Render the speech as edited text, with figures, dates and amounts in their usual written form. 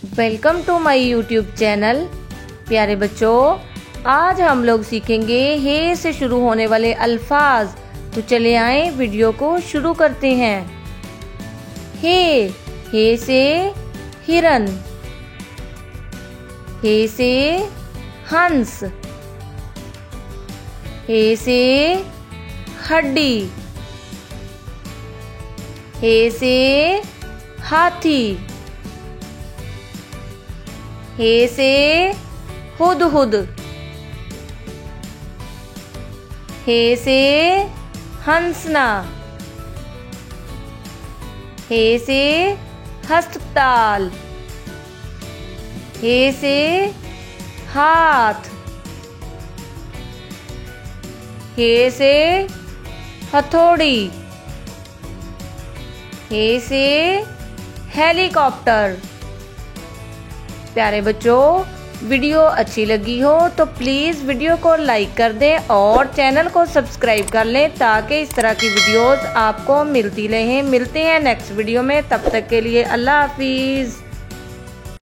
Welcome to my YouTube channel. प्यारे बच्चों, आज हम लोग सीखेंगे हे से शुरू होने वाले अल्फाज। तो चले आए वीडियो को शुरू करते हैं। हे से हिरन, हे से हंस, हे से हड्डी, हे से हाथी, हे से हुदहुद, हे से हंसना, हे से हस्पताल, हे से हाथ, हे से हथौड़ी, हे से हेलीकॉप्टर। प्यारे बच्चों, वीडियो अच्छी लगी हो तो प्लीज़ वीडियो को लाइक कर दें और चैनल को सब्सक्राइब कर लें ताकि इस तरह की वीडियोस आपको मिलती रहें। मिलते हैं नेक्स्ट वीडियो में, तब तक के लिए अल्लाह हाफिज़।